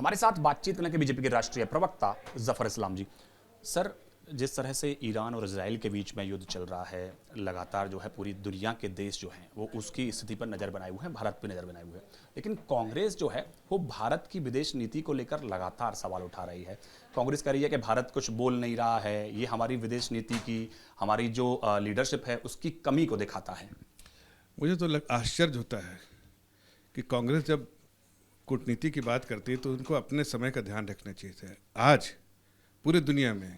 हमारे साथ बातचीत करने के बीजेपी के राष्ट्रीय प्रवक्ता जफर इस्लाम जी। सर, जिस तरह से ईरान और इजराइल के बीच में युद्ध चल रहा है, लगातार जो है पूरी दुनिया के देश जो हैं वो उसकी स्थिति पर नज़र बनाए हुए हैं, भारत पर नज़र बनाए हुए हैं। लेकिन कांग्रेस जो है वो भारत की विदेश नीति को लेकर लगातार सवाल उठा रही है। कांग्रेस कह रही है कि भारत कुछ बोल नहीं रहा है, ये हमारी विदेश नीति की, हमारी जो लीडरशिप है उसकी कमी को दिखाता है। मुझे तो आश्चर्य होता है कि कांग्रेस जब कूटनीति की बात करती है तो उनको अपने समय का ध्यान रखना चाहिए था। आज पूरी दुनिया में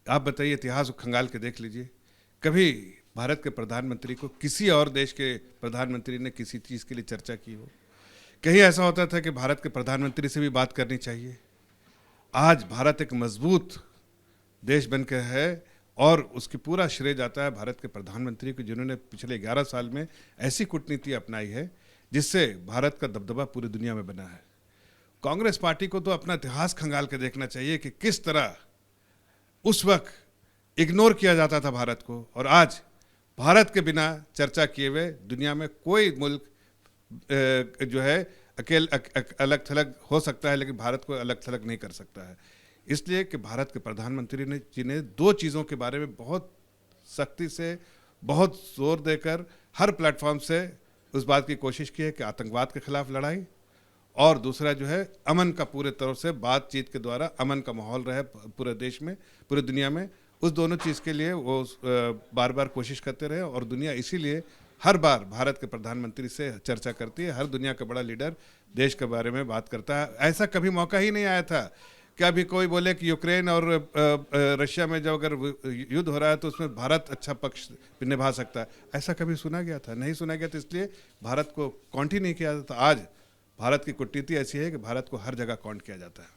आप बताइए, इतिहास खंगाल के देख लीजिए, कभी भारत के प्रधानमंत्री को किसी और देश के प्रधानमंत्री ने किसी चीज़ के लिए चर्चा की हो? कहीं ऐसा होता था कि भारत के प्रधानमंत्री से भी बात करनी चाहिए? आज भारत एक मजबूत देश बनकर है और उसकी पूरा श्रेय जाता है भारत के प्रधानमंत्री को, जिन्होंने पिछले 11 साल में ऐसी कूटनीति अपनाई है जिससे भारत का दबदबा पूरी दुनिया में बना है। कांग्रेस पार्टी को तो अपना इतिहास खंगाल के देखना चाहिए कि किस तरह उस वक्त इग्नोर किया जाता था भारत को, और आज भारत के बिना चर्चा किए हुए दुनिया में कोई मुल्क जो है अलग थलग हो सकता है, लेकिन भारत को अलग थलग नहीं कर सकता है। इसलिए कि भारत के प्रधानमंत्री ने जिन्हें दो चीज़ों के बारे में बहुत सख्ती से, बहुत जोर देकर हर प्लेटफॉर्म से उस बात की कोशिश की है कि आतंकवाद के खिलाफ लड़ाई, और दूसरा जो है अमन का पूरे तौर से बातचीत के द्वारा अमन का माहौल रहे पूरे देश में, पूरी दुनिया में। उस दोनों चीज़ के लिए वो बार बार कोशिश करते रहे, और दुनिया इसीलिए हर बार भारत के प्रधानमंत्री से चर्चा करती है। हर दुनिया का बड़ा लीडर देश के बारे में बात करता है। ऐसा कभी मौका ही नहीं आया था कि अभी कोई बोले कि यूक्रेन और रशिया में जब अगर युद्ध हो रहा है तो उसमें भारत अच्छा पक्ष निभा सकता है, ऐसा कभी सुना गया था? नहीं सुना गया था। इसलिए भारत को काउंट ही नहीं किया जाता। आज भारत की कूटनीति ऐसी है कि भारत को हर जगह काउंट किया जाता है।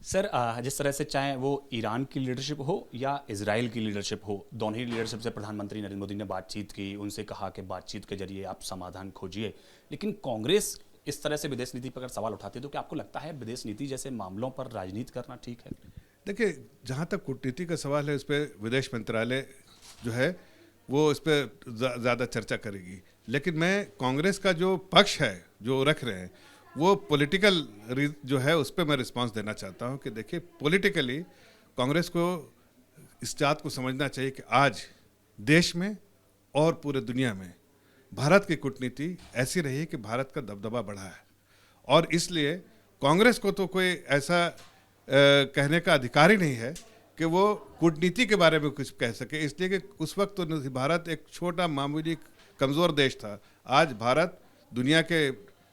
सर, जिस तरह से चाहे वो ईरान की लीडरशिप हो या इजराइल की लीडरशिप हो, दोनों ही लीडरशिप से प्रधानमंत्री नरेंद्र मोदी ने बातचीत की, उनसे कहा कि बातचीत के जरिए आप समाधान खोजिए। लेकिन कांग्रेस इस तरह से विदेश नीति पर अगर सवाल उठाती है तो क्या आपको लगता है विदेश नीति जैसे मामलों पर राजनीति करना ठीक है? देखिए, जहाँ तक कूटनीति का सवाल है उस पर विदेश मंत्रालय जो है वो इस पर ज़्यादा चर्चा करेगी। लेकिन मैं कांग्रेस का जो पक्ष है जो रख रहे हैं वो पॉलिटिकल जो है उस पर मैं रिस्पांस देना चाहता हूं कि देखिए, पॉलिटिकली कांग्रेस को इस बात को समझना चाहिए कि आज देश में और पूरे दुनिया में भारत की कूटनीति ऐसी रही है कि भारत का दबदबा बढ़ा है, और इसलिए कांग्रेस को तो कोई ऐसा कहने का अधिकार ही नहीं है कि वो कूटनीति के बारे में कुछ कह सके। इसलिए कि उस वक्त तो भारत एक छोटा मामूली कमज़ोर देश था। आज भारत दुनिया के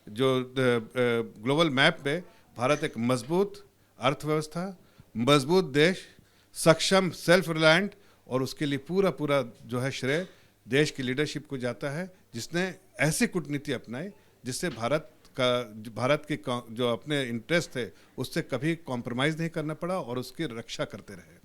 जो ग्लोबल मैप पे भारत एक मजबूत अर्थव्यवस्था, मजबूत देश, सक्षम, सेल्फ रिलायंट, और उसके लिए पूरा जो है श्रेय देश की लीडरशिप को जाता है, जिसने ऐसी कूटनीति अपनाई जिससे भारत की जो अपने इंटरेस्ट थे उससे कभी कॉम्प्रोमाइज़ नहीं करना पड़ा और उसकी रक्षा करते रहे।